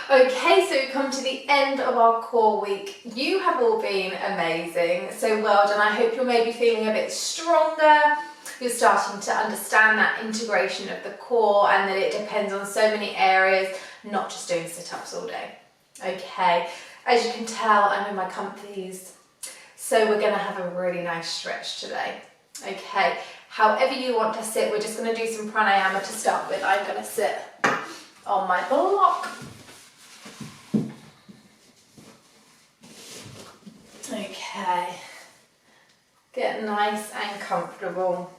Okay, so we've come to the end of our core week. You have all been amazing, so well done. I hope you're maybe feeling a bit stronger. You're starting to understand that integration of the core and that it depends on so many areas, not just doing sit-ups all day. Okay, as you can tell, I'm in my comfies, so we're going to have a really nice stretch today. Okay, however you want to sit, we're just going to do some pranayama to start with. I'm going to sit on my block. Okay, get nice and comfortable.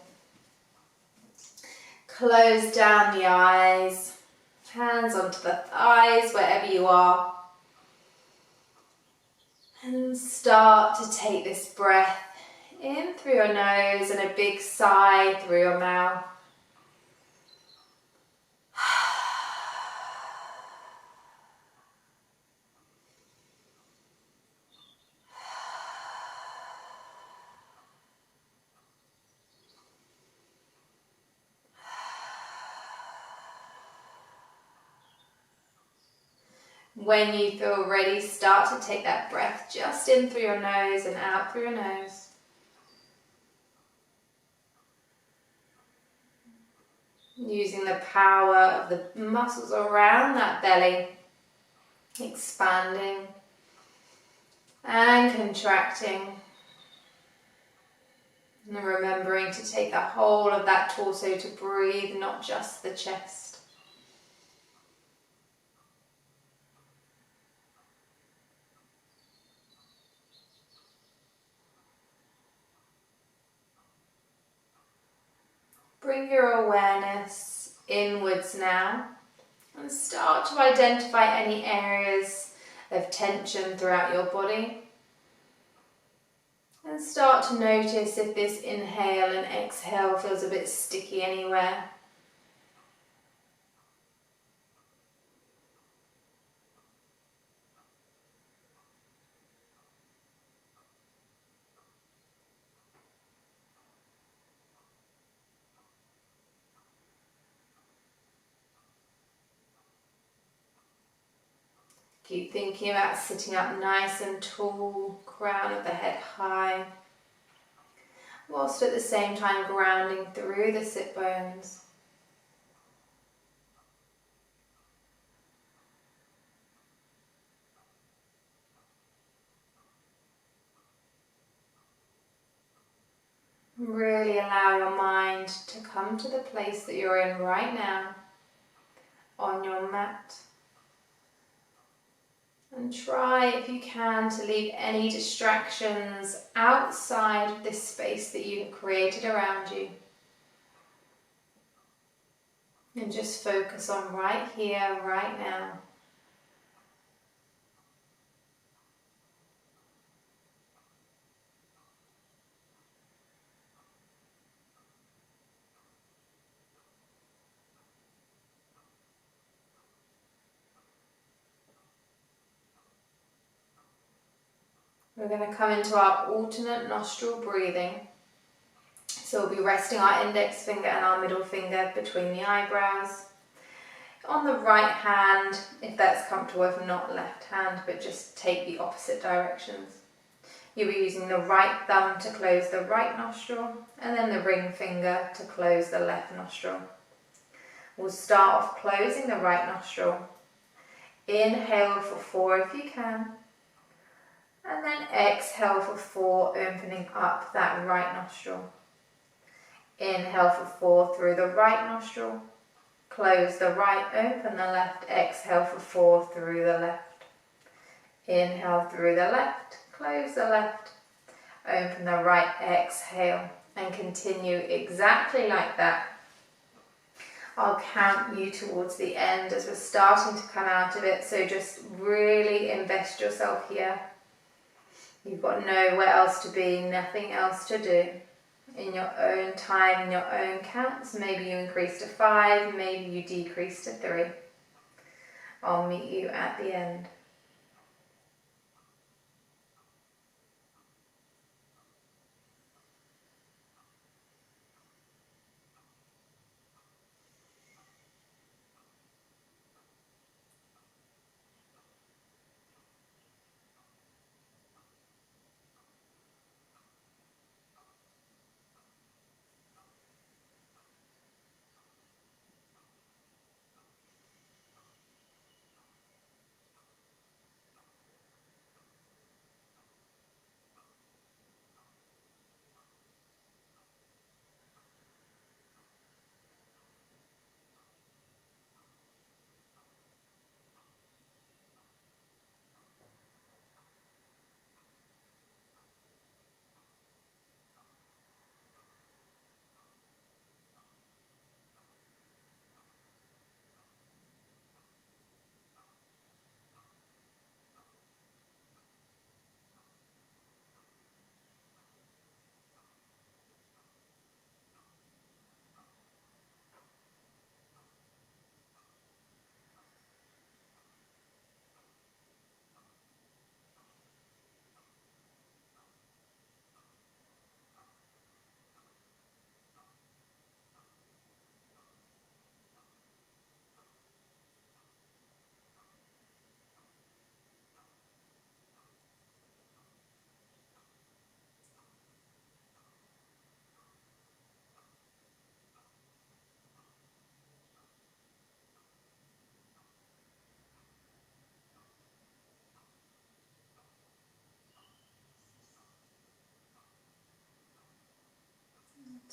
Close down the eyes, hands onto the thighs, wherever you are. And start to take this breath in through your nose and a big sigh through your mouth. When you feel ready, start to take that breath just in through your nose and out through your nose. Using the power of the muscles around that belly, expanding and contracting. And remembering to take the whole of that torso to breathe, not just the chest. Bring your awareness inwards now and start to identify any areas of tension throughout your body. And start to notice if this inhale and exhale feels a bit sticky anywhere. Keep thinking about sitting up nice and tall, crown of the head high, whilst at the same time grounding through the sit bones. Really allow your mind to come to the place that you're in right now, on your mat. And try, if you can, to leave any distractions outside of this space that you've created around you. And just focus on right here, right now. We're going to come into our alternate nostril breathing. So we'll be resting our index finger and our middle finger between the eyebrows. On the right hand, if that's comfortable, if not left hand, but just take the opposite directions. You'll be using the right thumb to close the right nostril and then the ring finger to close the left nostril. We'll start off closing the right nostril. Inhale for 4 if you can. And then exhale for 4, opening up that right nostril. Inhale for 4 through the right nostril. Close the right, open the left. Exhale for 4 through the left. Inhale through the left. Close the left. Open the right, exhale. And continue exactly like that. I'll count you towards the end as we're starting to come out of it. So just really invest yourself here. You've got nowhere else to be, nothing else to do. In your own time, in your own counts, maybe you increase to 5, maybe you decrease to 3. I'll meet you at the end.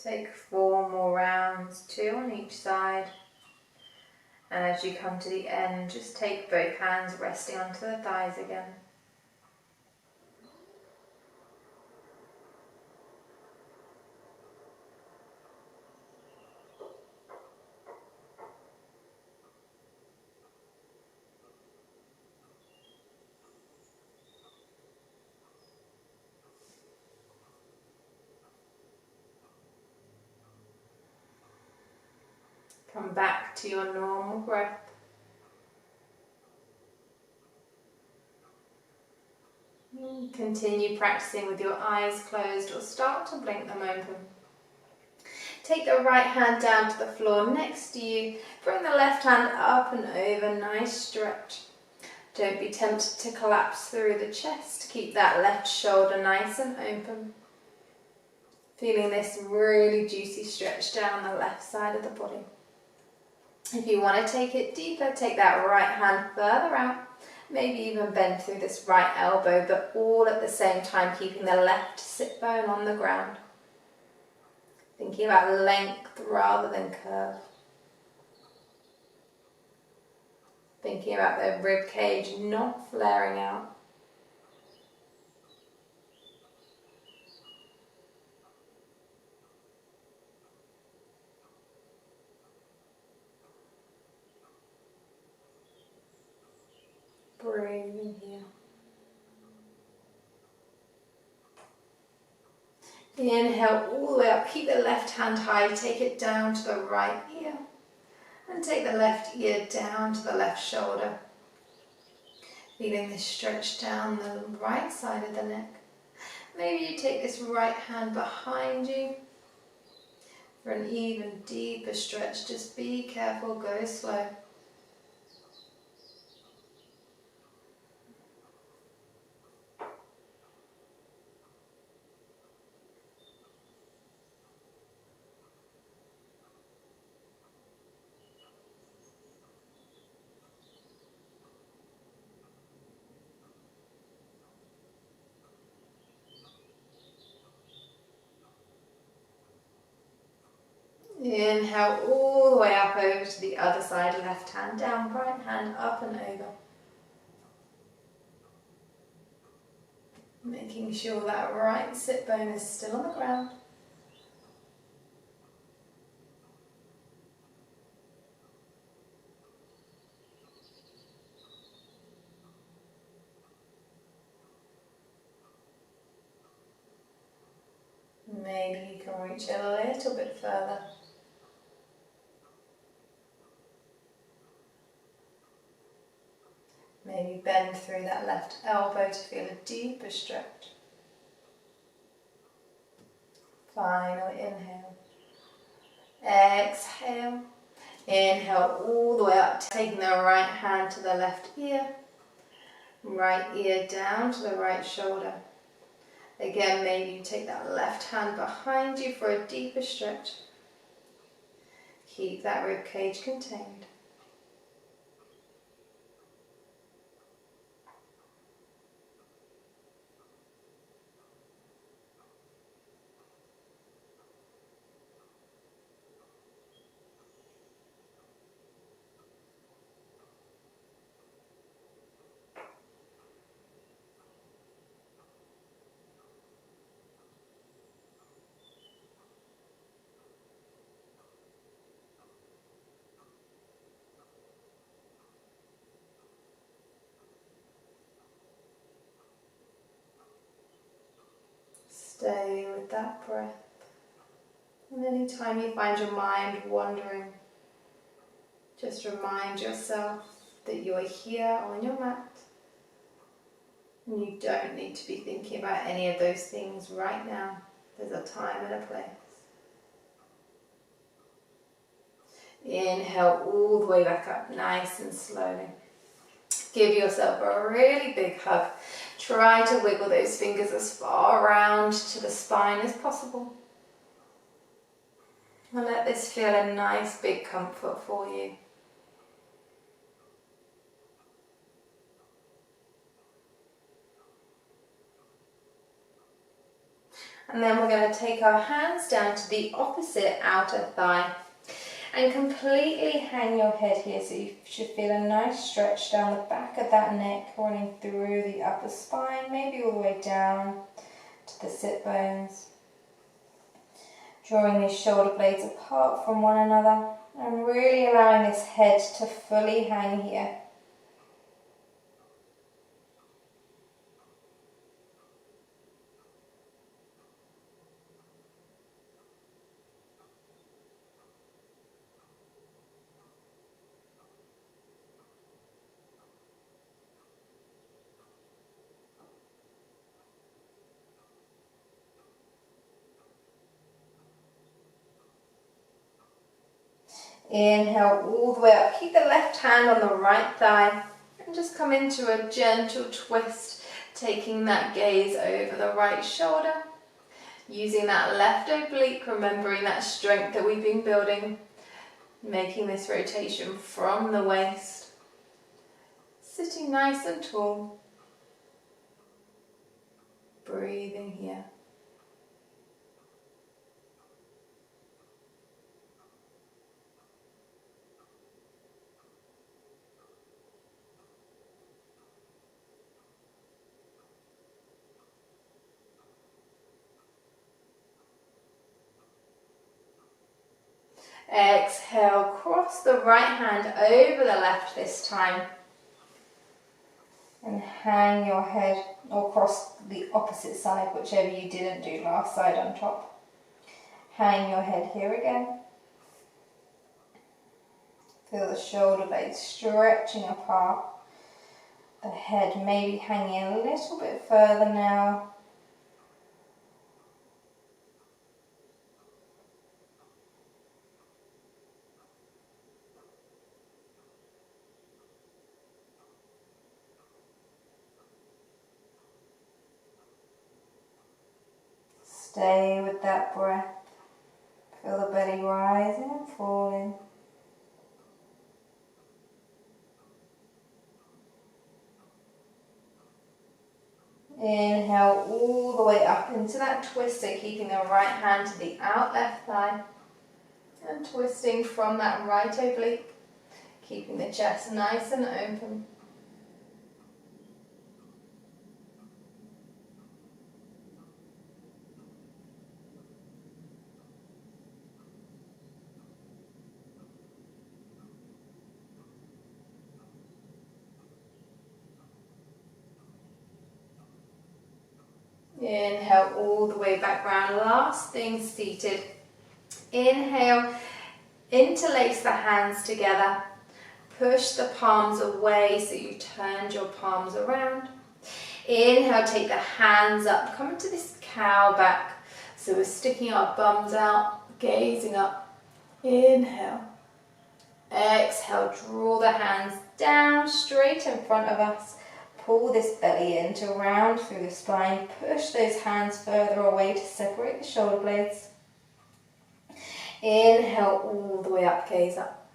Take 4 more rounds, 2 on each side. And as you come to the end, just take both hands resting onto the thighs again. Come back to your normal breath. Continue practicing with your eyes closed or start to blink them open. Take the right hand down to the floor next to you. Bring the left hand up and over. Nice stretch. Don't be tempted to collapse through the chest. Keep that left shoulder nice and open. Feeling this really juicy stretch down the left side of the body. If you want to take it deeper, take that right hand further out. Maybe even bend through this right elbow, but all at the same time keeping the left sit bone on the ground. Thinking about length rather than curve. Thinking about the rib cage not flaring out. Breathing here. Inhale all the way up. Keep the left hand high. Take it down to the right ear. And take the left ear down to the left shoulder. Feeling this stretch down the right side of the neck. Maybe you take this right hand behind you for an even deeper stretch. Just be careful, go slow. Inhale all the way up over to the other side, left hand down, right hand up and over. Making sure that right sit bone is still on the ground. Maybe you can reach it a little bit further. Maybe bend through that left elbow to feel a deeper stretch. Final inhale. Exhale. Inhale all the way up, taking the right hand to the left ear. Right ear down to the right shoulder. Again, maybe you take that left hand behind you for a deeper stretch. Keep that rib cage contained. Stay with that breath. And anytime you find your mind wandering, just remind yourself that you are here on your mat. And you don't need to be thinking about any of those things right now. There's a time and a place. Inhale all the way back up, nice and slowly. Give yourself a really big hug. Try to wiggle those fingers as far around to the spine as possible. And let this feel a nice big comfort for you. And then we're going to take our hands down to the opposite outer thigh and completely hang your head here, so you should feel a nice stretch down the back of that neck, running through the upper spine, maybe all the way down to the sit bones. Drawing these shoulder blades apart from one another and really allowing this head to fully hang here. Inhale all the way up. Keep the left hand on the right thigh and just come into a gentle twist, taking that gaze over the right shoulder. Using that left oblique, remembering that strength that we've been building, making this rotation from the waist. Sitting nice and tall. Breathing here. Exhale, cross the right hand over the left this time. And hang your head, or cross the opposite side, whichever you didn't do last side on top. Hang your head here again. Feel the shoulder blades stretching apart. The head maybe hanging a little bit further now. Stay with that breath. Feel the belly rising and falling. Inhale all the way up into that twist, so keeping the right hand to the out left thigh and twisting from that right oblique, keeping the chest nice and open. Inhale all the way back round. Last thing, seated. Inhale, interlace the hands together. Push the palms away so you turned your palms around. Inhale, take the hands up. Come into this cow back. So we're sticking our bums out, gazing up. Inhale. Exhale, draw the hands down, straight in front of us. Pull this belly in to round through the spine. Push those hands further away to separate the shoulder blades. Inhale all the way up, gaze up.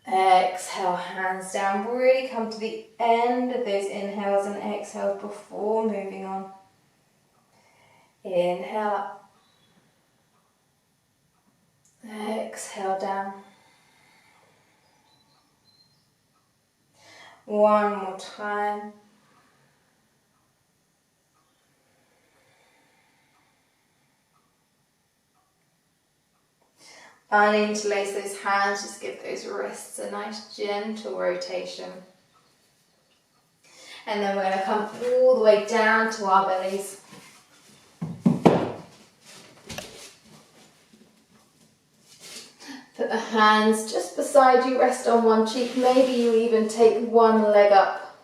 Exhale, hands down. Really come to the end of those inhales and exhales before moving on. Inhale up. Exhale down. One more time. Uninterlace those hands, just give those wrists a nice gentle rotation. And then we're going to come all the way down to our bellies. Put the hands just beside you, rest on one cheek. Maybe you even take one leg up.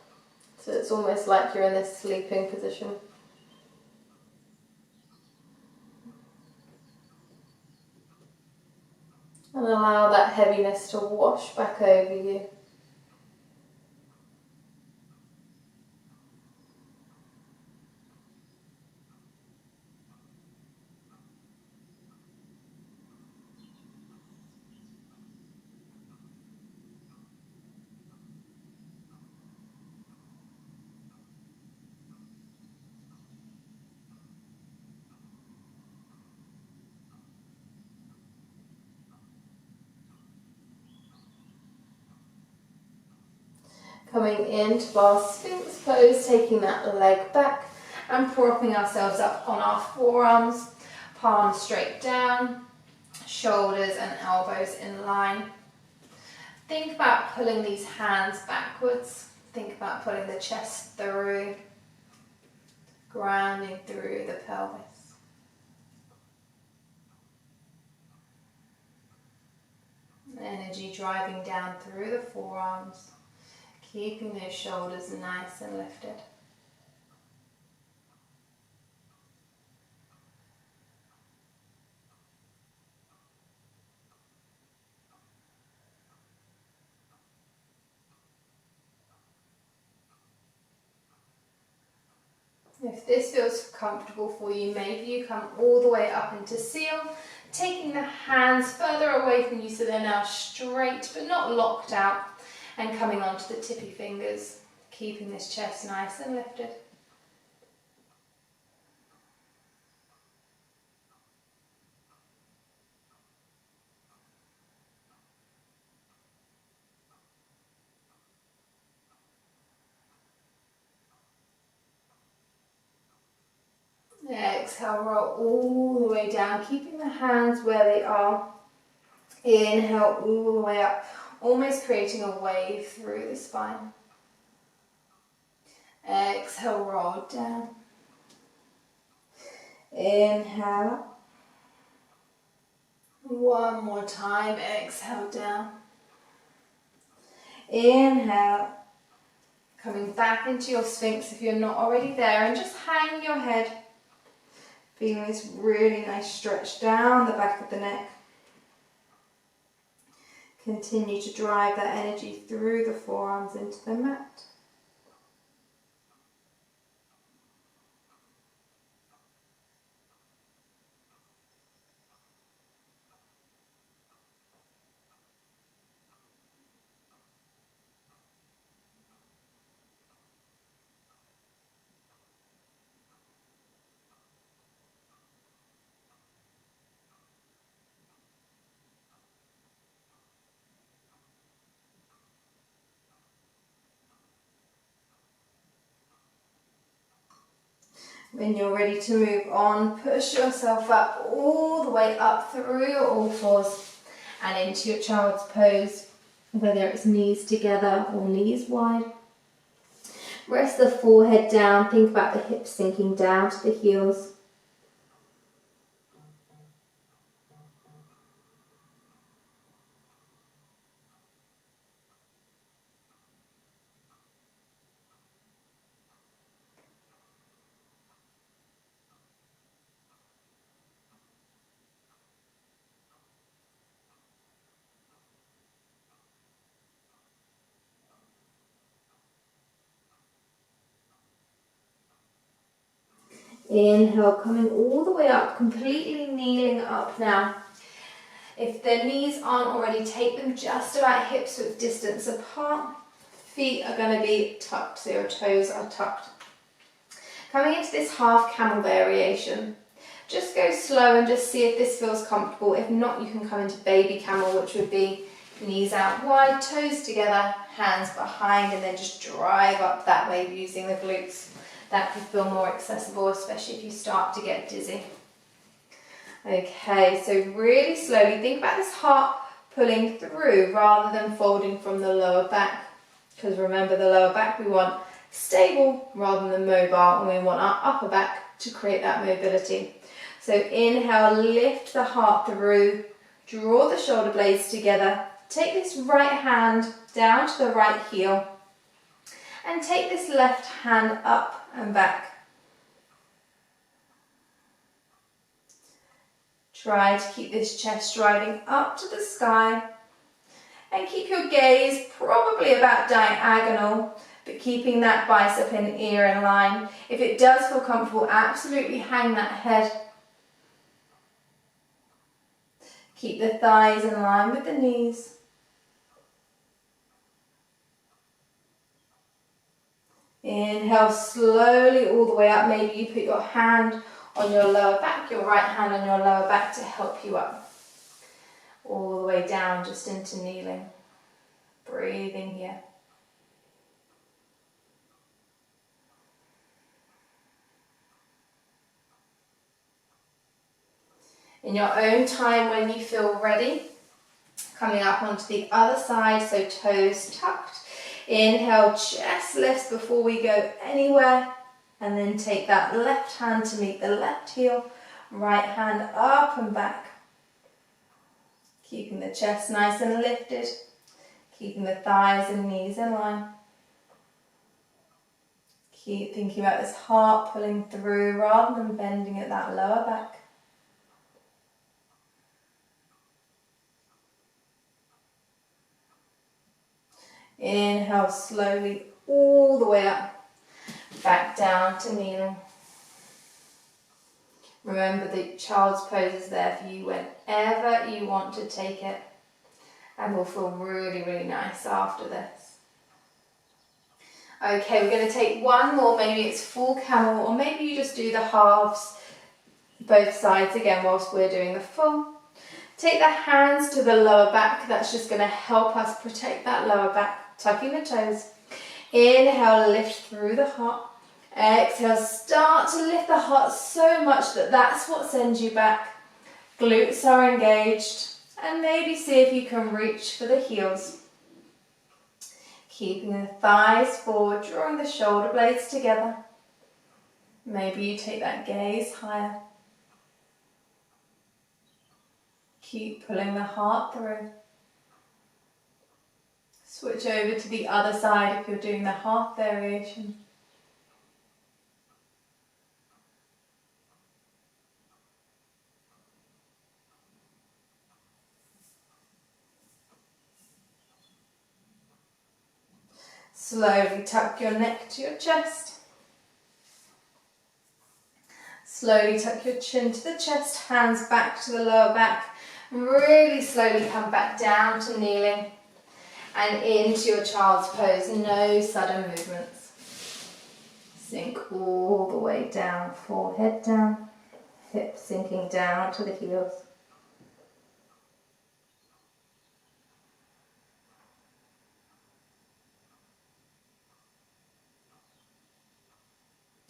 So it's almost like you're in this sleeping position. And allow that heaviness to wash back over you. Coming into our Sphinx pose, taking that leg back and propping ourselves up on our forearms, palms straight down, shoulders and elbows in line. Think about pulling these hands backwards. Think about pulling the chest through, grounding through the pelvis. Energy driving down through the forearms, keeping those shoulders nice and lifted. If this feels comfortable for you, maybe you come all the way up into seal, taking the hands further away from you so they're now straight but not locked out, and coming onto the tippy fingers, keeping this chest nice and lifted. Exhale, roll all the way down, keeping the hands where they are. Inhale all the way up, almost creating a wave through the spine. Exhale, roll down. Inhale up. One more time, exhale down. Inhale. Coming back into your Sphinx if you're not already there, and just hang your head. Feeling this really nice stretch down the back of the neck. Continue to drive that energy through the forearms into the mat. When you're ready to move on, push yourself up all the way up through your all fours and into your child's pose, whether it's knees together or knees wide. Rest the forehead down, think about the hips sinking down to the heels. Inhale, coming all the way up, completely kneeling up now. If the knees aren't already, take them just about hips width distance apart. Feet are going to be tucked, so your toes are tucked. Coming into this half camel variation, just go slow and just see if this feels comfortable. If not, you can come into baby camel, which would be knees out wide, toes together, hands behind, and then just drive up that way using the glutes. That could feel more accessible, especially if you start to get dizzy. Okay, so really slowly think about this heart pulling through rather than folding from the lower back. Because remember, the lower back we want stable rather than mobile, and we want our upper back to create that mobility. So inhale, lift the heart through, draw the shoulder blades together, take this right hand down to the right heel, and take this left hand up and back. Try to keep this chest driving up to the sky, and keep your gaze probably about diagonal, but keeping that bicep and ear in line. If it does feel comfortable, absolutely hang that head. Keep the thighs in line with the knees. Inhale slowly all the way up. Maybe you put your hand on your lower back, your right hand on your lower back to help you up. All the way down just into kneeling. Breathing here. In your own time, when you feel ready, coming up onto the other side, so toes tucked. Inhale, chest lifts before we go anywhere. And then take that left hand to meet the left heel, right hand up and back. Keeping the chest nice and lifted, keeping the thighs and knees in line. Keep thinking about this heart pulling through rather than bending at that lower back. Inhale slowly all the way up, back down to kneeling. Remember the child's pose is there for you whenever you want to take it, and will feel really, really nice after this. Okay, we're going to take one more, maybe it's full camel, or maybe you just do the halves, both sides again whilst we're doing the full. Take the hands to the lower back, that's just going to help us protect that lower back, tucking the toes. Inhale, lift through the heart. Exhale, start to lift the heart so much that that's what sends you back. Glutes are engaged, and maybe see if you can reach for the heels. Keeping the thighs forward, drawing the shoulder blades together. Maybe you take that gaze higher. Keep pulling the heart through. Switch over to the other side if you're doing the half variation. Slowly tuck your neck to your chest. Slowly tuck your chin to the chest, hands back to the lower back. Really slowly come back down to kneeling and into your child's pose. No sudden movements. Sink all the way down, forehead down, hips sinking down to the heels.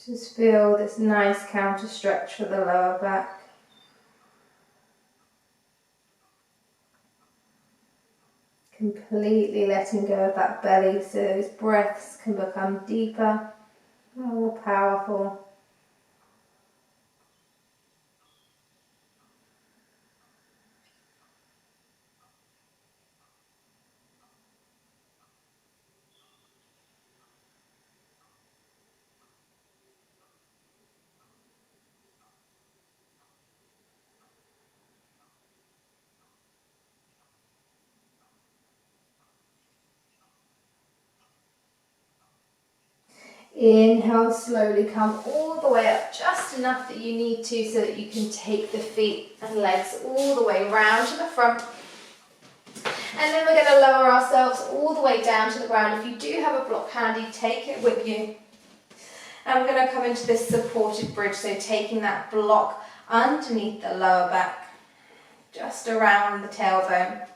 Just feel this nice counter stretch for the lower back. Completely letting go of that belly so those breaths can become deeper, more powerful. Inhale, slowly come all the way up, just enough that you need to so that you can take the feet and legs all the way round to the front. And then we're going to lower ourselves all the way down to the ground. If you do have a block handy, take it with you. And we're going to come into this supported bridge, so taking that block underneath the lower back, just around the tailbone.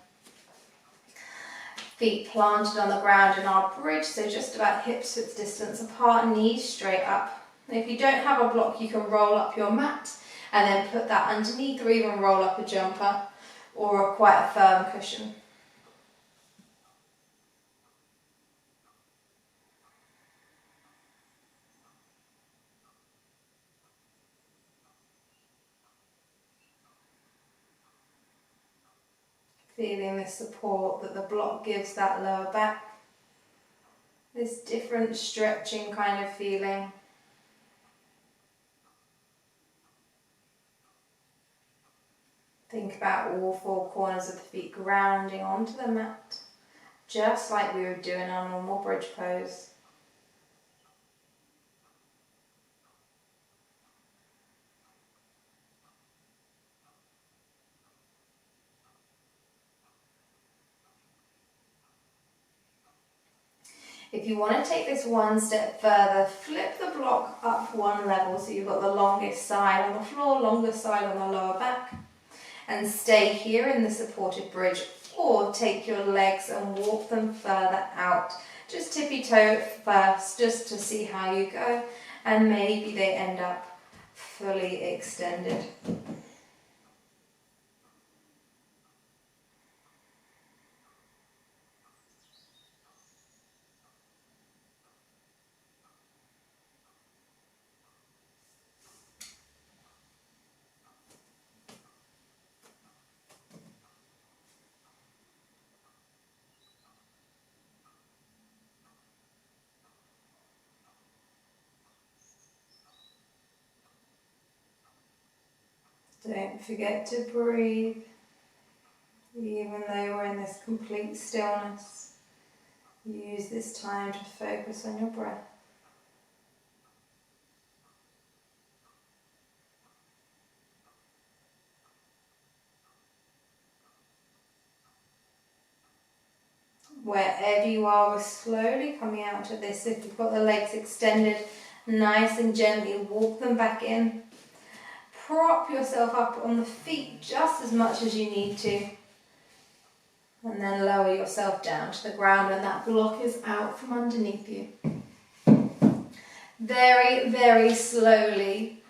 Feet planted on the ground in our bridge, so just about hips width distance apart, knees straight up. And if you don't have a block, you can roll up your mat and then put that underneath, or even roll up a jumper or quite a firm cushion. Feeling the support that the block gives that lower back. This different stretching kind of feeling. Think about all four corners of the feet grounding onto the mat, just like we would do in our normal bridge pose. If you want to take this one step further, flip the block up one level so you've got the longest side on the floor, longest side on the lower back, and stay here in the supported bridge, or take your legs and walk them further out. Just tippy toe first, just to see how you go, and maybe they end up fully extended. Don't forget to breathe, even though we're in this complete stillness. Use this time to focus on your breath. Wherever you are, we're slowly coming out of this. If you've got the legs extended, nice and gently walk them back in. Prop yourself up on the feet just as much as you need to. And then lower yourself down to the ground when that block is out from underneath you. Very, very slowly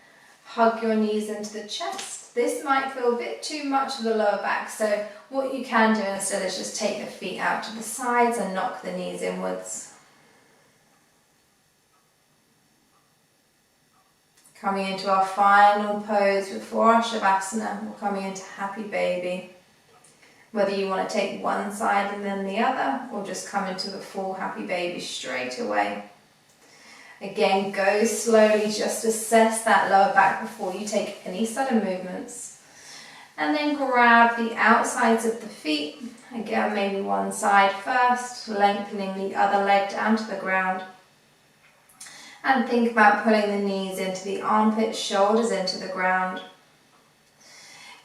hug your knees into the chest. This might feel a bit too much for the lower back, so what you can do instead is just take the feet out to the sides and knock the knees inwards. Coming into our final pose before our Shavasana, we're coming into Happy Baby. Whether you want to take one side and then the other, or just come into the full Happy Baby straight away. Again, go slowly, just assess that lower back before you take any sudden movements. And then grab the outsides of the feet. Again, maybe one side first, lengthening the other leg down to the ground. And think about pulling the knees into the armpits, shoulders into the ground.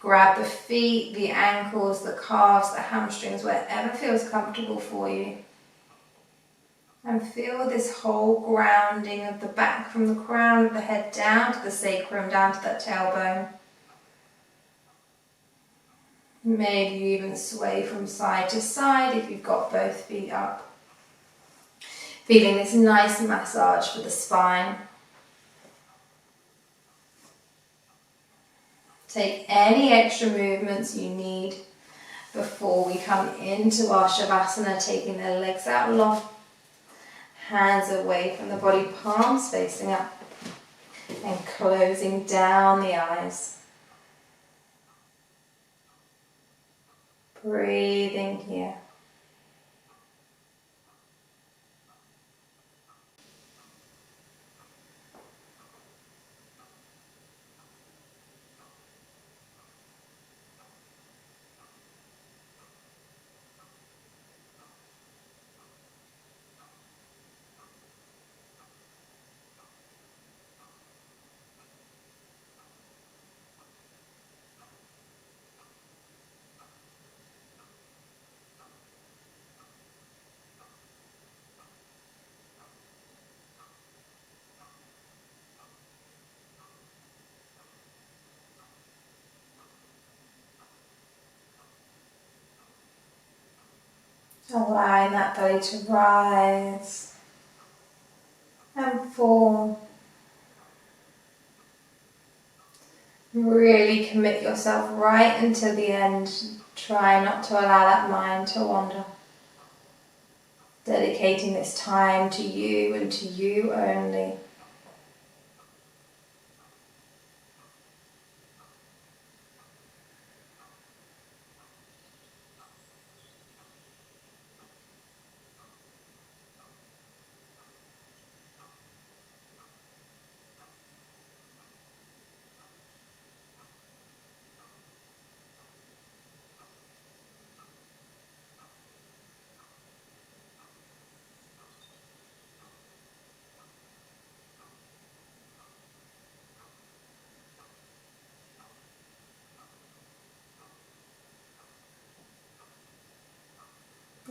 Grab the feet, the ankles, the calves, the hamstrings, wherever feels comfortable for you. And feel this whole grounding of the back from the crown of the head down to the sacrum, down to that tailbone. Maybe you even sway from side to side if you've got both feet up. Feeling this nice massage for the spine. Take any extra movements you need before we come into our Shavasana, taking the legs out long. Hands away from the body, palms facing up, and closing down the eyes. Breathing here. Allowing that belly to rise and fall. Really commit yourself right until the end. Try not to allow that mind to wander. Dedicating this time to you and to you only.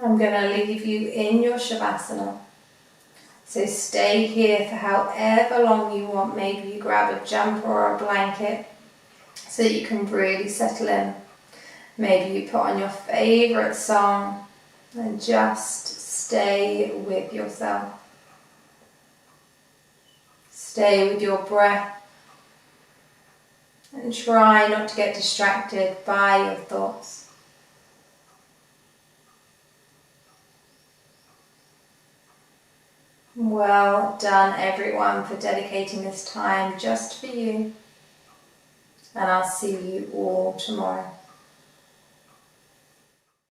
I'm going to leave you in your Shavasana. So stay here for however long you want. Maybe you grab a jumper or a blanket so that you can really settle in. Maybe you put on your favourite song and just stay with yourself. Stay with your breath and try not to get distracted by your thoughts. Well done everyone for dedicating this time just for you, and I'll see you all tomorrow.